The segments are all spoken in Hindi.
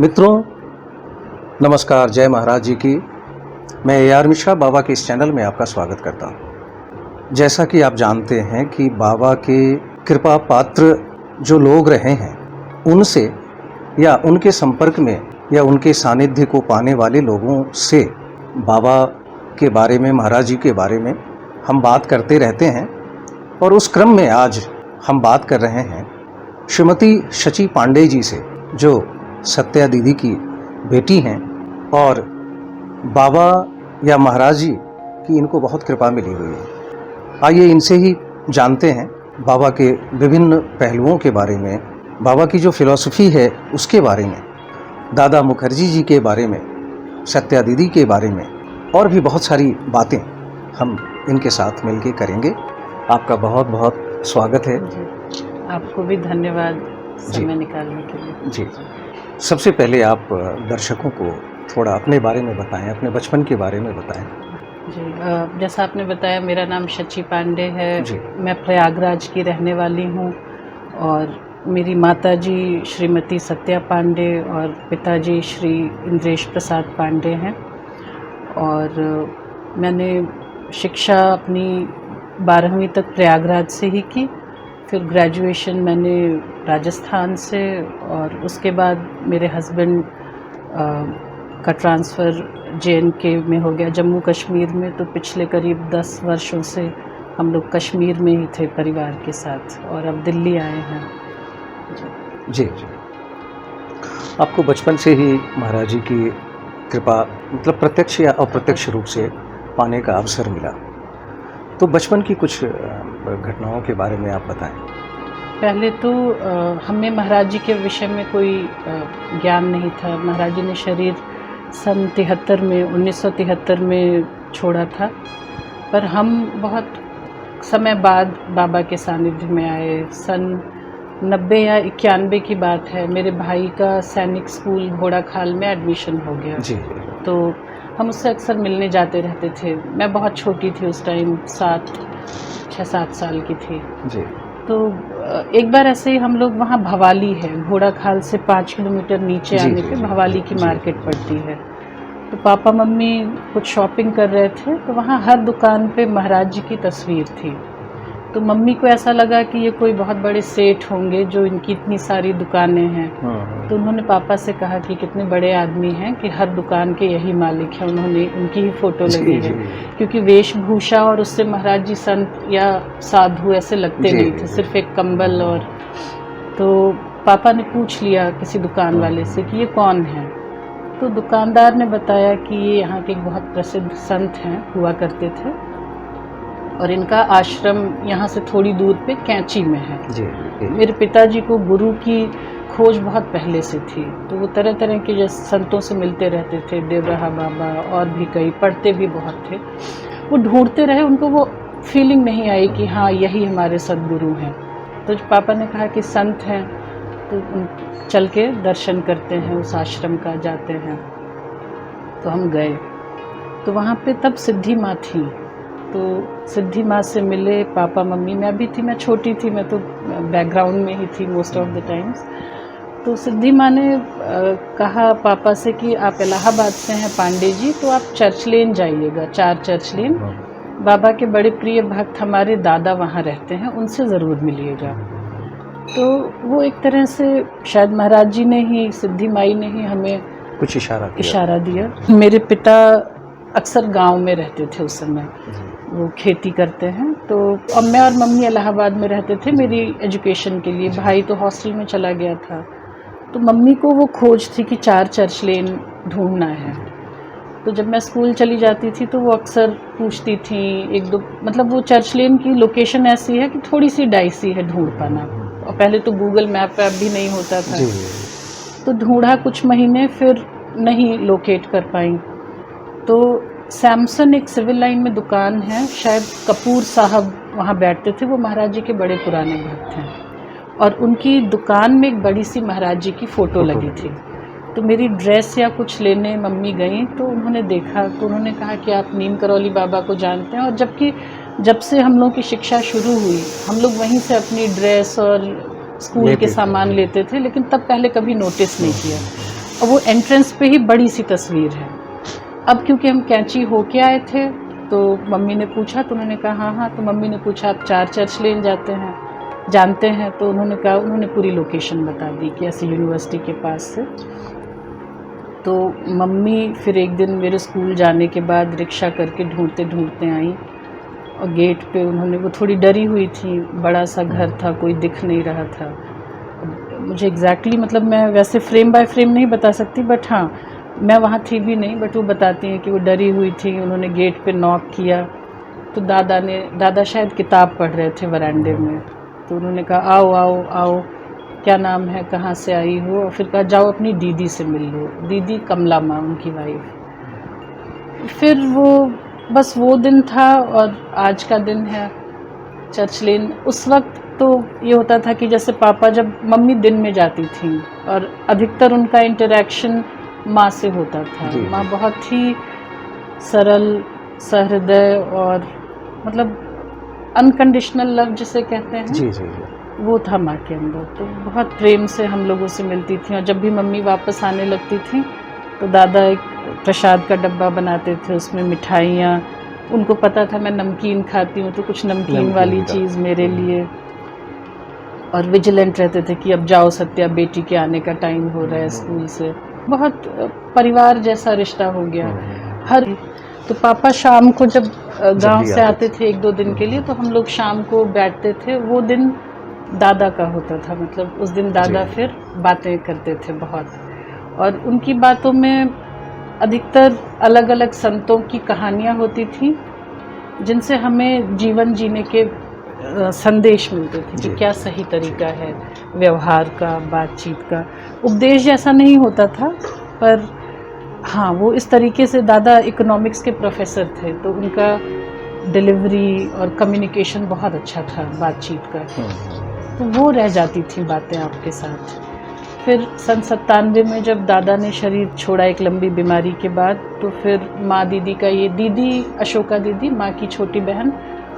मित्रों, नमस्कार। जय महाराज जी की। मैं AR मिश्रा बाबा के इस चैनल में आपका स्वागत करता हूँ। जैसा कि आप जानते हैं कि बाबा के कृपा पात्र जो लोग रहे हैं, उनसे या उनके संपर्क में या उनके सानिध्य को पाने वाले लोगों से बाबा के बारे में, महाराज जी के बारे में हम बात करते रहते हैं। और उस क्रम में आज हम बात कर रहे हैं श्रीमती शची पांडे जी से, जो सत्या दीदी की बेटी हैं और बाबा या महाराज जी की इनको बहुत कृपा मिली हुई है। आइए इनसे ही जानते हैं बाबा के विभिन्न पहलुओं के बारे में, बाबा की जो फिलॉसफी है उसके बारे में, दादा मुखर्जी जी के बारे में, सत्या दीदी के बारे में और भी बहुत सारी बातें हम इनके साथ मिलकर करेंगे। आपका बहुत बहुत स्वागत है। आपको भी धन्यवाद समय निकालने के लिए। जी, सबसे पहले आप दर्शकों को थोड़ा अपने बारे में बताएं, अपने बचपन के बारे में बताएं। जी, जैसा आपने बताया, मेरा नाम शची पांडे है। जी। मैं प्रयागराज की रहने वाली हूँ और मेरी माताजी श्रीमती सत्या पांडे और पिताजी श्री इंद्रेश प्रसाद पांडे हैं। और मैंने शिक्षा अपनी 12वीं तक प्रयागराज से ही की। फिर ग्रेजुएशन मैंने राजस्थान से, और उसके बाद मेरे हस्बैंड का ट्रांसफ़र JNK में हो गया, जम्मू कश्मीर में। तो पिछले करीब 10 वर्षों से हम लोग कश्मीर में ही थे परिवार के साथ, और अब दिल्ली आए हैं। जी जी। आपको बचपन से ही महाराज जी की कृपा, मतलब प्रत्यक्ष या अप्रत्यक्ष रूप से पाने का अवसर मिला। तो बचपन की कुछ घटनाओं के बारे में आप बताएं। पहले तो हमें महाराज जी के विषय में कोई ज्ञान नहीं था। महाराज जी ने शरीर सन 1973 में छोड़ा था, पर हम बहुत समय बाद बाबा के सानिध्य में आए। सन 90 या 91 की बात है। मेरे भाई का सैनिक स्कूल घोड़ाखाल में एडमिशन हो गया। जी। तो हम उससे अक्सर मिलने जाते रहते थे। मैं बहुत छोटी थी उस टाइम, 6-7 साल की थी। जी। तो एक बार ऐसे ही हम लोग, वहाँ भवाली है, घोड़ाखाल से 5 किलोमीटर नीचे आने पे भवाली की मार्केट पड़ती है। तो पापा मम्मी कुछ शॉपिंग कर रहे थे, तो वहाँ हर दुकान पे महाराज जी की तस्वीर थी। तो मम्मी को ऐसा लगा कि ये कोई बहुत बड़े सेठ होंगे जो इनकी इतनी सारी दुकानें हैं। तो उन्होंने पापा से कहा कि कितने बड़े आदमी हैं कि हर दुकान के यही मालिक हैं, उन्होंने उनकी ही फ़ोटो लगी है। क्योंकि वेशभूषा और उससे महाराज जी संत या साधु ऐसे लगते नहीं थे, सिर्फ एक कंबल। और तो पापा ने पूछ लिया किसी दुकान वाले से कि ये कौन है। तो दुकानदार ने बताया कि ये यहाँ के एक बहुत प्रसिद्ध संत हैं, हुआ करते थे, और इनका आश्रम यहाँ से थोड़ी दूर पे कैंची में है। जी। मेरे पिताजी को गुरु की खोज बहुत पहले से थी, तो वो तरह तरह के जैसे संतों से मिलते रहते थे, देवराहा बाबा और भी कई, पढ़ते भी बहुत थे। वो ढूंढते रहे, उनको वो फीलिंग नहीं आई कि हाँ यही हमारे सद्गुरु हैं। तो पापा ने कहा कि संत हैं तो चल के दर्शन करते हैं, उस आश्रम का जाते हैं। तो हम गए, तो वहाँ पे तब सिद्धि माँ थी। तो सिद्धि माँ से मिले पापा मम्मी। मैं भी थी, मैं छोटी थी, मैं तो बैकग्राउंड में ही थी मोस्ट ऑफ द टाइम्स। तो सिद्धि माँ ने कहा पापा से कि आप इलाहाबाद से हैं पांडे जी, तो आप चर्च लेन जाइएगा, 4 चर्च लेन। बाबा के बड़े प्रिय भक्त हमारे दादा वहाँ रहते हैं, उनसे ज़रूर मिलिएगा। तो वो एक तरह से शायद महाराज जी ने ही, सिद्धि माई ने ही हमें कुछ इशारा दिया। मेरे पिता अक्सर गांव में रहते थे उस समय, वो खेती करते हैं। तो अब मैं और मम्मी इलाहाबाद में रहते थे मेरी एजुकेशन के लिए। भाई तो हॉस्टल में चला गया था। तो मम्मी को वो खोज थी कि 4 चर्च लेन ढूंढना है। तो जब मैं स्कूल चली जाती थी तो वो अक्सर पूछती थी, 1-2, मतलब वो चर्च लेन की लोकेशन ऐसी है कि थोड़ी सी डाइसी है ढूंढ पाना। और पहले तो गूगल मैप पे भी नहीं होता था। तो ढूंढा कुछ महीने, फिर नहीं लोकेट कर पाई। तो सैमसन एक सिविल लाइन में दुकान है, शायद कपूर साहब वहाँ बैठते थे, वो महाराज जी के बड़े पुराने भक्त हैं। और उनकी दुकान में एक बड़ी सी महाराज जी की फ़ोटो लगी थी। तो मेरी ड्रेस या कुछ लेने मम्मी गई, तो उन्होंने देखा, तो उन्होंने कहा कि आप नीम करौली बाबा को जानते हैं। और जब से हम लोग की शिक्षा शुरू हुई, हम लोग वहीं से अपनी ड्रेस और स्कूल के सामान लेते थे, लेकिन तब पहले कभी नोटिस नहीं किया। और वो एंट्रेंस पे ही बड़ी सी तस्वीर है। अब क्योंकि हम कैंची होके आए थे तो मम्मी ने पूछा, तो उन्होंने कहा हाँ हाँ। तो मम्मी ने पूछा आप 4 चर्च लेन जानते हैं? तो उन्होंने कहा, उन्होंने पूरी लोकेशन बता दी कि ऐसे यूनिवर्सिटी के पास से। तो मम्मी फिर एक दिन मेरे स्कूल जाने के बाद रिक्शा करके ढूंढते ढूंढते आई और गेट पे उन्होंने, वो थोड़ी डरी हुई थी, बड़ा सा घर था, कोई दिख नहीं रहा था। मुझे एग्जैक्टली मतलब मैं वैसे फ्रेम बाय फ्रेम नहीं बता सकती, बट हाँ मैं वहाँ थी भी नहीं, बट वो बताती हैं कि वो डरी हुई थी। उन्होंने गेट पे नॉक किया तो दादा शायद किताब पढ़ रहे थे वरांडे में। तो उन्होंने कहा आओ आओ आओ, क्या नाम है, कहाँ से आई हो? और फिर कहा जाओ अपनी दीदी से मिल लो, दीदी कमला माँ उनकी वाइफ। फिर वो बस वो दिन था और आज का दिन है चर्च लेन। उस वक्त तो ये होता था कि जैसे पापा, जब मम्मी दिन में जाती थी और अधिकतर उनका इंटरेक्शन माँ से होता था। जी, माँ जी। बहुत ही सरल, सहृदय और मतलब अनकंडीशनल लव जिसे कहते हैं, जी, जी, जी। वो था माँ के अंदर। तो बहुत प्रेम से हम लोगों से मिलती थी। और जब भी मम्मी वापस आने लगती थी तो दादा एक प्रसाद का डब्बा बनाते थे, उसमें मिठाइयाँ। उनको पता था मैं नमकीन खाती हूँ तो कुछ नमकीन वाली भी था। चीज़ मेरे लिए। और विजिलेंट रहते थे कि अब जाओ सत्या, बेटी के आने का टाइम हो रहा है स्कूल से। बहुत परिवार जैसा रिश्ता हो गया। हर तो पापा शाम को जब जब गांव भी से आते आते थे 1-2 दिन के लिए, तो हम लोग शाम को बैठते थे। वो दिन दादा का होता था, मतलब उस दिन दादा जी। फिर बातें करते थे बहुत। और उनकी बातों में अधिकतर अलग अलग संतों की कहानियाँ होती थी जिनसे हमें जीवन जीने के संदेश मिलते थे कि जी, क्या जी, सही जी। तरीका है व्यवहार का, बातचीत का। उपदेश जैसा नहीं होता था, पर हाँ वो इस तरीके से, दादा इकोनॉमिक्स के प्रोफेसर थे तो उनका डिलीवरी और कम्युनिकेशन बहुत अच्छा था बातचीत का। तो वो रह जाती थी बातें आपके साथ। फिर सन 97 में जब दादा ने शरीर छोड़ा एक लंबी बीमारी के बाद, तो फिर माँ दीदी का, ये दीदी अशोका दीदी माँ की छोटी बहन,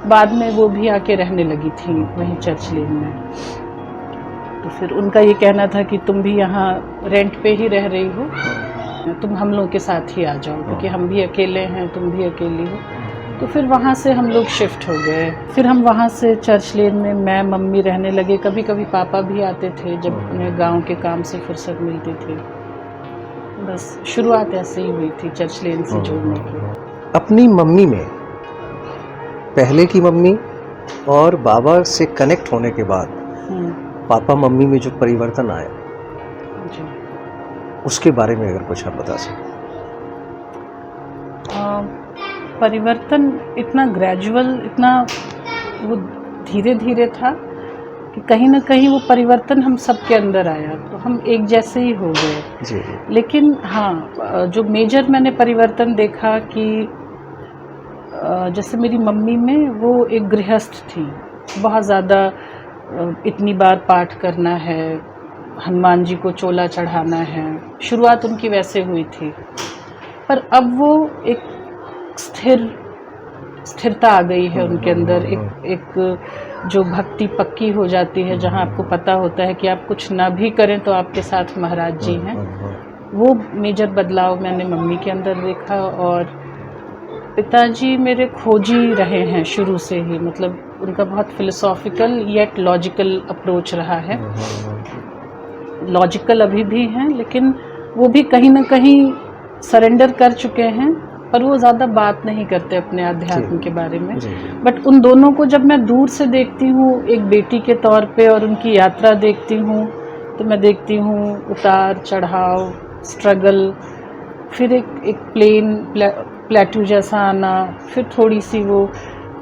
बाद में वो भी आके रहने लगी थी वहीं चर्च लेन में। तो फिर उनका ये कहना था कि तुम भी यहाँ रेंट पे ही रह रही हो, तुम हम लोग के साथ ही आ जाओ, क्योंकि हम भी अकेले हैं, तुम भी अकेली हो। तो फिर वहाँ से हम लोग शिफ्ट हो गए। फिर हम वहाँ से चर्च लेन में मैं मम्मी रहने लगे। कभी कभी पापा भी आते थे जब उन्हें गांव के काम से फुर्सत मिलती थी। बस शुरुआत ऐसे ही हुई थी चर्च लेन से जुड़ने की। अपनी मम्मी में, पहले की मम्मी और बाबा से कनेक्ट होने के बाद हम्म, पापा मम्मी में जो परिवर्तन आया, जी। उसके बारे में अगर कुछ आप बता सकें। परिवर्तन इतना ग्रेजुअल, इतना वो धीरे धीरे था कि कहीं ना कहीं वो परिवर्तन हम सबके अंदर आया तो हम एक जैसे ही हो गए। जी, जी। लेकिन हाँ, जो मेजर मैंने परिवर्तन देखा कि जैसे मेरी मम्मी में, वो एक गृहस्थ थी, बहुत ज़्यादा इतनी बार पाठ करना है, हनुमान जी को चोला चढ़ाना है। शुरुआत उनकी वैसे हुई थी, पर अब वो एक स्थिरता आ गई है उनके अंदर। एक जो भक्ति पक्की हो जाती है, जहाँ आपको पता होता है कि आप कुछ ना भी करें तो आपके साथ महाराज जी हैं। वो मेजर बदलाव मैंने मम्मी के अंदर देखा। और पिताजी मेरे खोजी रहे हैं शुरू से ही, मतलब उनका बहुत फिलोसॉफिकल येट लॉजिकल अप्रोच रहा है। लॉजिकल अभी भी हैं, लेकिन वो भी कहीं ना कहीं सरेंडर कर चुके हैं, पर वो ज़्यादा बात नहीं करते अपने अध्यात्म के बारे में। बट उन दोनों को जब मैं दूर से देखती हूँ एक बेटी के तौर पे और उनकी यात्रा देखती हूँ, तो मैं देखती हूँ उतार चढ़ाव, स्ट्रगल, फिर एक प्लेटू जैसा आना, फिर थोड़ी सी वो,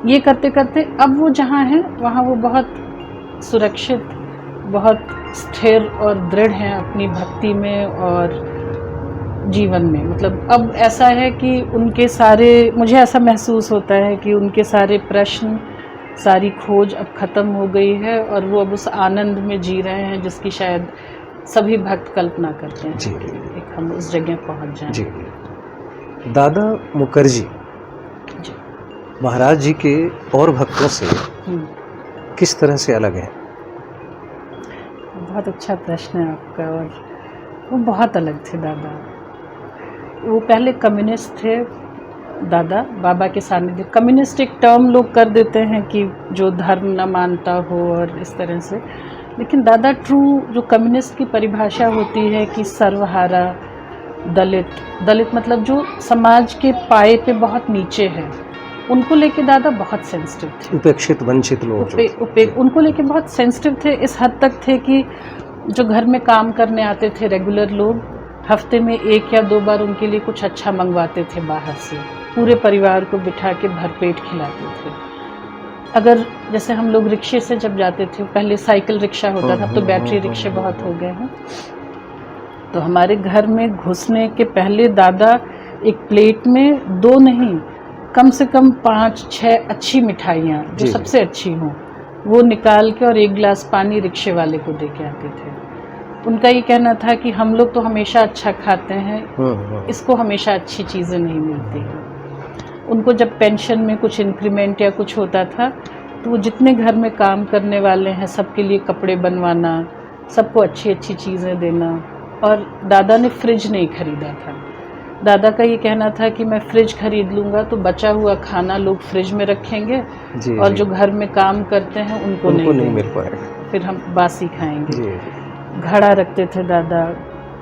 ये करते करते अब वो जहाँ हैं वहाँ वो बहुत सुरक्षित, बहुत स्थिर और दृढ़ हैं अपनी भक्ति में और जीवन में। मतलब अब ऐसा है कि उनके सारे, मुझे ऐसा महसूस होता है कि उनके सारे प्रश्न, सारी खोज अब ख़त्म हो गई है और वो अब उस आनंद में जी रहे हैं जिसकी शायद सभी भक्त कल्पना करते हैं जी। कि एक हम उस जगह पहुंच जाएं। जी। दादा मुखर्जी जी। महाराज जी के और भक्तों से किस तरह से अलग हैं? बहुत अच्छा प्रश्न है आपका। और वो बहुत अलग थे दादा। वो पहले कम्युनिस्ट थे दादा, बाबा के सानिध्य। कम्युनिस्ट एक टर्म लोग कर देते हैं कि जो धर्म न मानता हो और इस तरह से, लेकिन दादा ट्रू जो कम्युनिस्ट की परिभाषा होती है कि सर्वहारा, दलित, दलित मतलब जो समाज के पाए पे बहुत नीचे है, उनको लेके दादा बहुत सेंसिटिव थे। उपेक्षित वंचित लोग उनको लेके बहुत सेंसिटिव थे। इस हद तक थे कि जो घर में काम करने आते थे रेगुलर लोग, हफ्ते में 1 या 2 बार उनके लिए कुछ अच्छा मंगवाते थे बाहर से, पूरे परिवार को बिठा के भरपेट खिलाते थे। अगर जैसे हम लोग रिक्शे से जब जाते थे, पहले साइकिल रिक्शा होता था, तो बैटरी रिक्शे बहुत हो गए हैं, तो हमारे घर में घुसने के पहले दादा एक प्लेट में 2 नहीं, कम से कम 5-6 अच्छी मिठाइयाँ जो सबसे अच्छी हों वो निकाल के और 1 गिलास पानी रिक्शे वाले को दे के आते थे। उनका ये कहना था कि हम लोग तो हमेशा अच्छा खाते हैं, इसको हमेशा अच्छी चीज़ें नहीं मिलती हैं। उनको जब पेंशन में कुछ इंक्रीमेंट या कुछ होता था, तो वो जितने घर में काम करने वाले हैं सबके लिए कपड़े बनवाना, सबको अच्छी अच्छी चीज़ें देना। और दादा ने फ्रिज नहीं खरीदा था। दादा का ये कहना था कि मैं फ्रिज खरीद लूँगा तो बचा हुआ खाना लोग फ्रिज में रखेंगे और जो घर में काम करते हैं उनको नहीं मिल पाएगा, फिर हम बासी खाएंगे। घड़ा रखते थे दादा।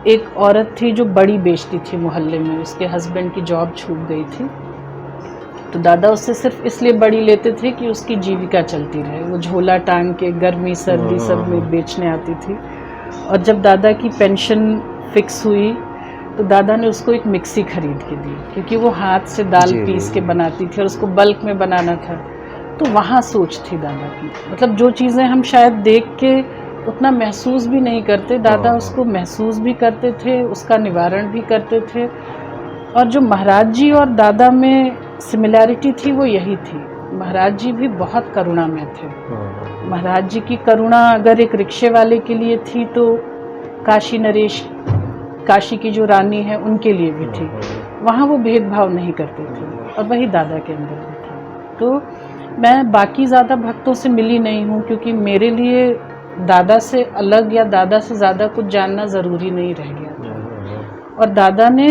एक औरत थी जो बड़ी बेचती थी मोहल्ले में, उसके हस्बैंड की जॉब छूट गई थी, तो दादा उससे सिर्फ इसलिए बड़ी लेते थे कि उसकी जीविका चलती रहे। वो झोला टांग के गर्मी सर्दी सब में बेचने आती थी। और जब दादा की पेंशन फिक्स हुई तो दादा ने उसको एक मिक्सी खरीद के दी, क्योंकि वो हाथ से दाल पीस के बनाती थी और उसको बल्क में बनाना था। तो वहाँ सोच थी दादा की, मतलब जो चीज़ें हम शायद देख के उतना महसूस भी नहीं करते, दादा उसको महसूस भी करते थे, उसका निवारण भी करते थे। और जो महाराज जी और दादा में सिमिलैरिटी थी वो यही थी, महाराज जी भी बहुत करुणामय थे। महाराज जी की करुणा अगर एक रिक्शे वाले के लिए थी तो काशी नरेश, काशी की जो रानी है उनके लिए भी थी। वहाँ वो भेदभाव नहीं करते थे और वही दादा के अंदर भी था। तो मैं बाकी ज़्यादा भक्तों से मिली नहीं हूँ, क्योंकि मेरे लिए दादा से अलग या दादा से ज़्यादा कुछ जानना ज़रूरी नहीं रह गया था। और दादा ने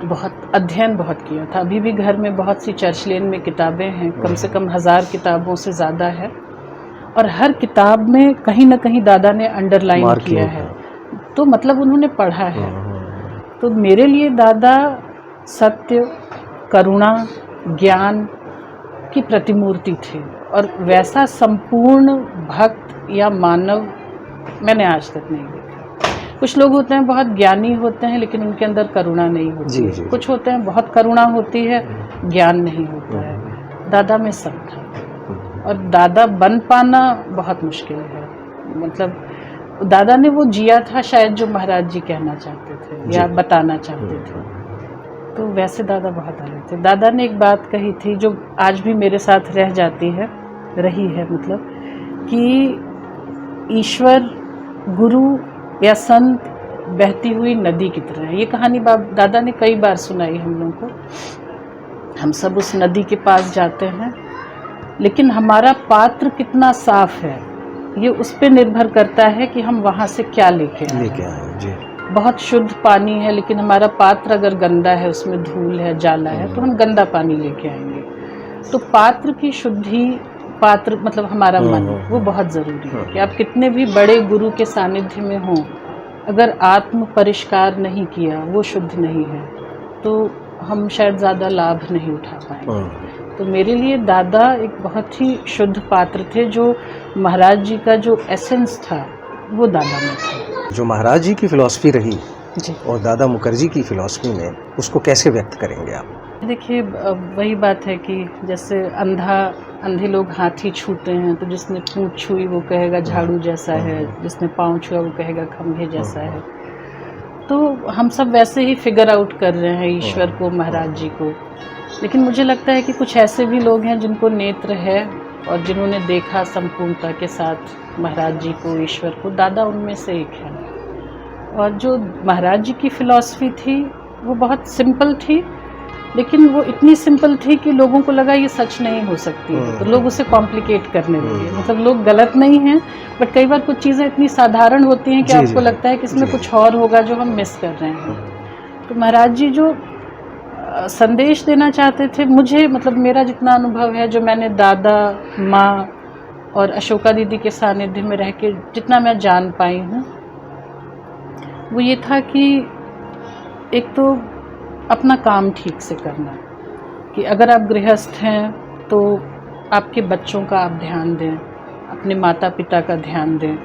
बहुत अध्ययन बहुत किया था। अभी भी घर में बहुत सी चर्च लेन में किताबें हैं, कम से कम 1000 किताबों से ज़्यादा है, और हर किताब में कहीं ना कहीं दादा ने अंडरलाइन किया है, तो मतलब उन्होंने पढ़ा है। तो मेरे लिए दादा सत्य, करुणा, ज्ञान की प्रतिमूर्ति थे, और वैसा संपूर्ण भक्त या मानव मैंने आज तक नहीं देखा। कुछ लोग होते हैं बहुत ज्ञानी होते हैं लेकिन उनके अंदर करुणा नहीं होती। कुछ होते हैं बहुत करुणा होती है, ज्ञान नहीं होता है। दादा में सब था, और दादा बन पाना बहुत मुश्किल है। मतलब दादा ने वो जिया था शायद जो महाराज जी कहना चाहते थे या बताना चाहते थे। तो वैसे दादा बहुत अलग थे। दादा ने एक बात कही थी जो आज भी मेरे साथ रह जाती है, रही है, मतलब कि ईश्वर, गुरु या संत बहती हुई नदी की तरह है। ये कहानी दादा ने कई बार सुनाई हम लोगों को। हम सब उस नदी के पास जाते हैं, लेकिन हमारा पात्र कितना साफ है ये उस पर निर्भर करता है कि हम वहाँ से क्या लेके आए। बहुत शुद्ध पानी है लेकिन हमारा पात्र अगर गंदा है, उसमें धूल है, जाला है, तो हम गंदा पानी लेके आएंगे। तो पात्र की शुद्धि, पात्र मतलब हमारा मन, वो बहुत ज़रूरी है। कि आप कितने भी बड़े गुरु के सानिध्य में हों, अगर आत्म परिष्कार नहीं किया, वो शुद्ध नहीं है, तो हम शायद ज़्यादा लाभ नहीं उठा पाएंगे। तो मेरे लिए दादा एक बहुत ही शुद्ध पात्र थे। जो महाराज जी का जो एसेंस था वो दादा में था। जो महाराज जी की फिलॉसफी रही जी, और दादा मुखर्जी की फिलॉसफी में, उसको कैसे व्यक्त करेंगे आप? देखिए, वही बात है कि जैसे अंधे लोग हाथी छूते हैं, तो जिसने पूँछ छुई वो कहेगा झाड़ू जैसा है, जिसने पाँव छुआ वो कहेगा खंभे जैसा है। तो हम सब वैसे ही फिगर आउट कर रहे हैं ईश्वर को, महाराज जी को। लेकिन मुझे लगता है कि कुछ ऐसे भी लोग हैं जिनको नेत्र है और जिन्होंने देखा संपूर्णता के साथ महाराज जी को, ईश्वर को। दादा उनमें से एक है। और जो महाराज जी की फ़िलॉसफी थी वो बहुत सिंपल थी, लेकिन वो इतनी सिंपल थी कि लोगों को लगा ये सच नहीं हो सकती है, तो लोग उसे कॉम्प्लिकेट करने लगे। मतलब लोग गलत नहीं हैं, बट कई बार कुछ चीज़ें इतनी साधारण होती हैं कि जी, आपको जी, लगता है कि इसमें जी। कुछ और होगा जो हम मिस कर रहे हैं। तो महाराज जी जो संदेश देना चाहते थे, मुझे मतलब मेरा जितना अनुभव है, जो मैंने दादा, माँ और अशोका दीदी के सानिध्य में रह के जितना मैं जान पाई हूँ, वो ये था कि एक तो अपना काम ठीक से करना, कि अगर आप गृहस्थ हैं तो आपके बच्चों का आप ध्यान दें, अपने माता पिता का ध्यान दें,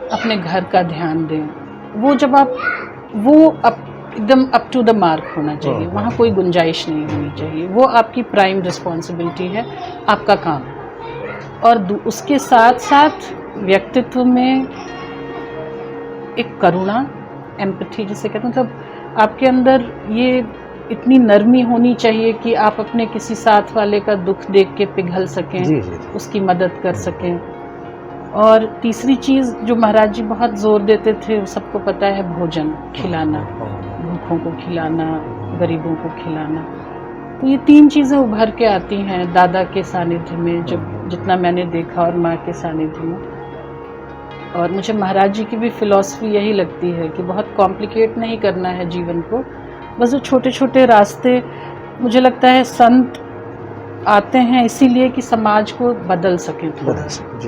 अपने घर का ध्यान दें। वो जब आप वो एकदम अप टू द मार्क होना चाहिए, वहाँ कोई गुंजाइश नहीं होनी चाहिए। वो आपकी प्राइम रिस्पॉन्सिबिलिटी है, आपका काम। और उसके साथ साथ व्यक्तित्व में एक करुणा, एम्पैथी जिसे कहते हैं, मतलब आपके अंदर ये इतनी नरमी होनी चाहिए कि आप अपने किसी साथ वाले का दुख देख के पिघल सकें, जी, जी, जी। उसकी मदद कर सकें। और तीसरी चीज़ जो महाराज जी बहुत जोर देते थे, वो सबको पता है, भोजन खिलाना, भूखों को खिलाना, गरीबों को खिलाना। तो ये 3 चीज़ें उभर के आती हैं दादा के सानिध्य में, जब जितना मैंने देखा, और माँ के सानिध्य में। और मुझे महाराज जी की भी फिलॉसफी यही लगती है कि बहुत कॉम्प्लिकेट नहीं करना है जीवन को, बस जो छोटे छोटे रास्ते, मुझे लगता है संत आते हैं इसीलिए कि समाज को बदल सकें,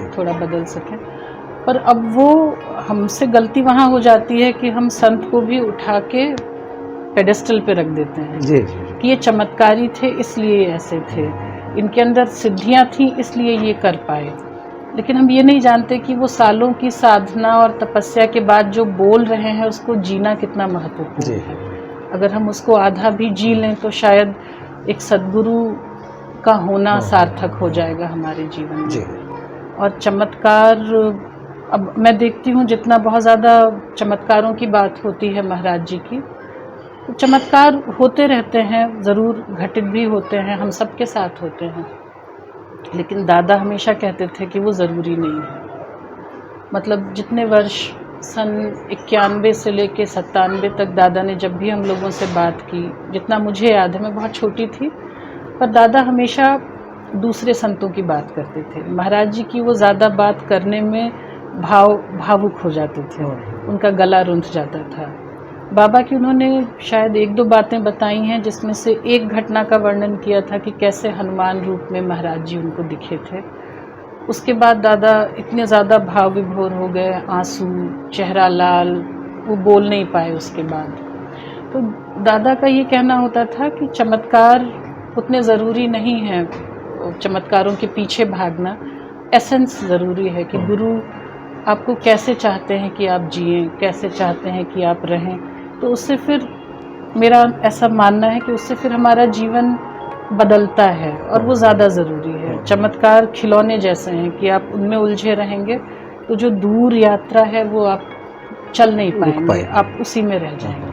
थोड़ा बदल सकें। पर अब वो हमसे गलती वहाँ हो जाती है कि हम संत को भी उठा के पेडेस्टल पे रख देते हैं, जी, जी, कि ये चमत्कारी थे इसलिए ऐसे थे, इनके अंदर सिद्धियाँ थी इसलिए ये कर पाए। लेकिन हम ये नहीं जानते कि वो सालों की साधना और तपस्या के बाद जो बोल रहे हैं, उसको जीना कितना महत्वपूर्ण है। अगर हम उसको आधा भी जी लें तो शायद एक सद्गुरु का होना सार्थक हो जाएगा हमारे जीवन में। और चमत्कार, अब मैं देखती हूँ जितना बहुत ज़्यादा चमत्कारों की बात होती है महाराज जी की, तो चमत्कार होते रहते हैं, ज़रूर घटित भी होते हैं, हम सबके साथ होते हैं। लेकिन दादा हमेशा कहते थे कि वो ज़रूरी नहीं है। मतलब जितने वर्ष सन 91 से लेके 97 तक दादा ने जब भी हम लोगों से बात की, जितना मुझे याद है, मैं बहुत छोटी थी, पर दादा हमेशा दूसरे संतों की बात करते थे। महाराज जी की वो ज़्यादा बात करने में भावुक हो जाते थे, उनका गला रुंध जाता था। बाबा की उन्होंने शायद 1-2 बातें बताई हैं, जिसमें से एक घटना का वर्णन किया था कि कैसे हनुमान रूप में महाराज जी उनको दिखे थे। उसके बाद दादा इतने ज़्यादा भाव विभोर हो गए, आंसू, चेहरा लाल, वो बोल नहीं पाए उसके बाद। तो दादा का ये कहना होता था कि चमत्कार उतने ज़रूरी नहीं है, चमत्कारों के पीछे भागना, एसेंस ज़रूरी है कि गुरु आपको कैसे चाहते हैं कि आप जिएं, कैसे चाहते हैं कि आप रहें। तो उससे फिर मेरा ऐसा मानना है कि उससे फिर हमारा जीवन बदलता है, और वो ज़्यादा ज़रूरी है। चमत्कार खिलौने जैसे हैं कि आप उनमें उलझे रहेंगे तो जो दूर यात्रा है वो आप चल नहीं पाएंगे, आप उसी में रह जाएंगे।